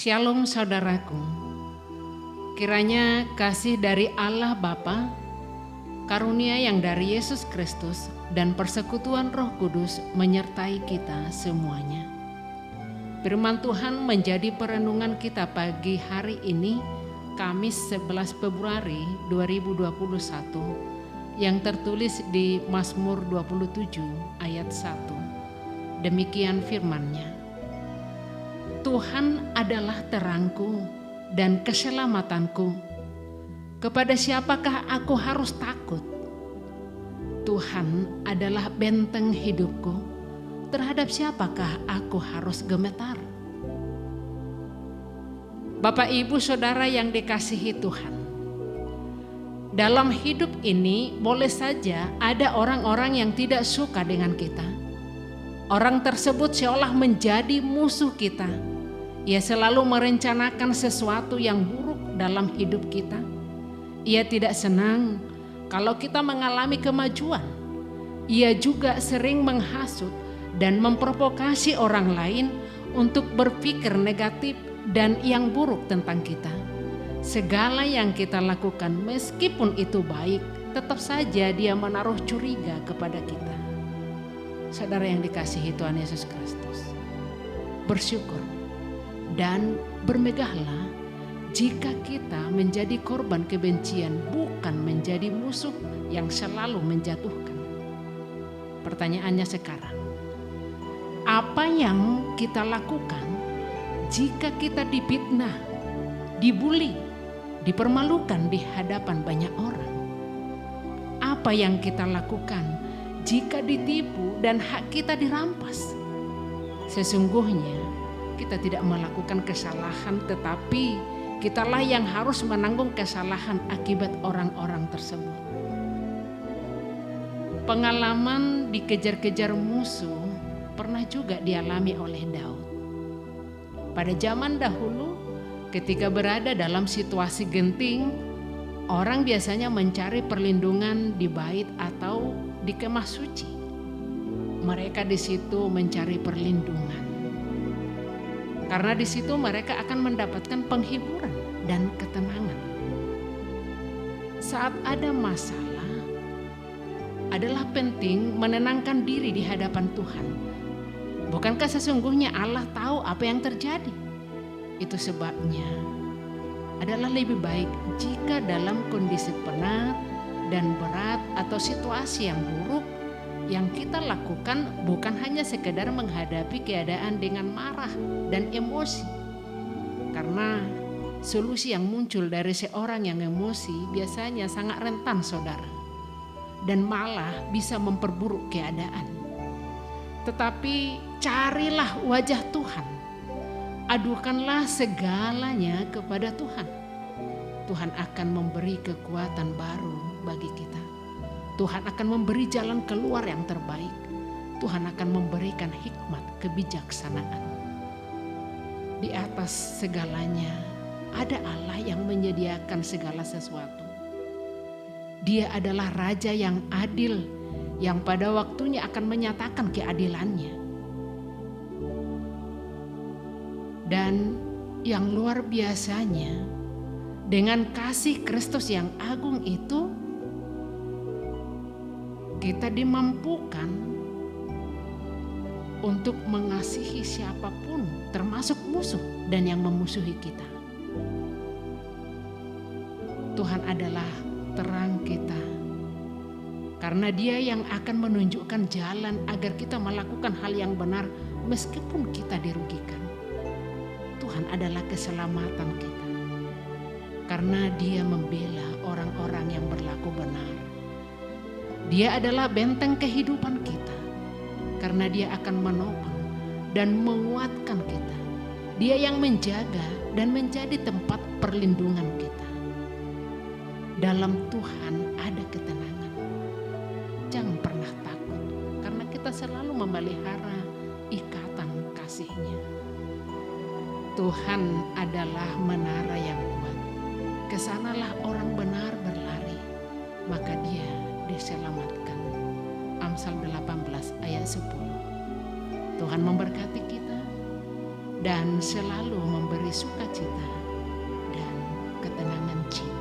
Shalom saudaraku, kiranya kasih dari Allah Bapa, karunia yang dari Yesus Kristus, dan persekutuan Roh Kudus menyertai kita semuanya. Firman Tuhan menjadi perenungan kita pagi hari ini, Kamis 11 Februari 2021, yang tertulis di Mazmur 27 ayat 1. Demikian firman-Nya. Tuhan adalah terangku dan keselamatanku. Kepada siapakah aku harus takut? Tuhan adalah benteng hidupku. Terhadap siapakah aku harus gemetar? Bapak, Ibu, Saudara yang dikasihi Tuhan, dalam hidup ini boleh saja ada orang-orang yang tidak suka dengan kita. Orang tersebut seolah menjadi musuh kita. Ia selalu merencanakan sesuatu yang buruk dalam hidup kita. Ia tidak senang kalau kita mengalami kemajuan. Ia juga sering menghasut dan memprovokasi orang lain untuk berpikir negatif dan yang buruk tentang kita. Segala yang kita lakukan, meskipun itu baik, tetap saja dia menaruh curiga kepada kita. Saudara yang dikasihi Tuhan Yesus Kristus, bersyukur dan bermegahlah jika kita menjadi korban kebencian, bukan menjadi musuh yang selalu menjatuhkan. Pertanyaannya sekarang, apa yang kita lakukan jika kita difitnah, dibuli, dipermalukan di hadapan banyak orang? Apa yang kita lakukan jika ditipu dan hak kita dirampas? Sesungguhnya kita tidak melakukan kesalahan, tetapi kitalah yang harus menanggung kesalahan akibat orang-orang tersebut. Pengalaman dikejar-kejar musuh pernah juga dialami oleh Daud. Pada zaman dahulu, ketika berada dalam situasi genting, orang biasanya mencari perlindungan di bait atau di kemah suci. Mereka di situ mencari perlindungan. Karena di situ mereka akan mendapatkan penghiburan dan ketenangan. Saat ada masalah, adalah penting menenangkan diri di hadapan Tuhan. Bukankah sesungguhnya Allah tahu apa yang terjadi? Itu sebabnya adalah lebih baik jika dalam kondisi penat dan berat atau situasi yang buruk, yang kita lakukan bukan hanya sekedar menghadapi keadaan dengan marah dan emosi. Karena solusi yang muncul dari seorang yang emosi biasanya sangat rentan, saudara, dan malah bisa memperburuk keadaan. Tetapi carilah wajah Tuhan. Adukanlah segalanya kepada Tuhan. Tuhan akan memberi kekuatan baru bagi kita. Tuhan akan memberi jalan keluar yang terbaik. Tuhan akan memberikan hikmat kebijaksanaan. Di atas segalanya ada Allah yang menyediakan segala sesuatu. Dia adalah Raja yang adil, yang pada waktunya akan menyatakan keadilannya. Dan yang luar biasanya, dengan kasih Kristus yang agung itu, kita dimampukan untuk mengasihi siapapun, termasuk musuh dan yang memusuhi kita. Tuhan adalah terang kita, karena Dia yang akan menunjukkan jalan agar kita melakukan hal yang benar meskipun kita dirugikan. Tuhan adalah keselamatan kita, karena Dia membela orang-orang yang berlaku benar. Dia adalah benteng kehidupan kita, karena Dia akan menopang dan menguatkan kita. Dia yang menjaga dan menjadi tempat perlindungan kita. Dalam Tuhan ada ketenangan. Jangan pernah takut, karena kita selalu memelihara ikatan kasih-Nya. Tuhan adalah menara yang kuat. Kesanalah orang benar berlari, maka dia diselamatkan. Amsal 18 ayat 10. Tuhan memberkati kita dan selalu memberi sukacita dan ketenangan jiwa.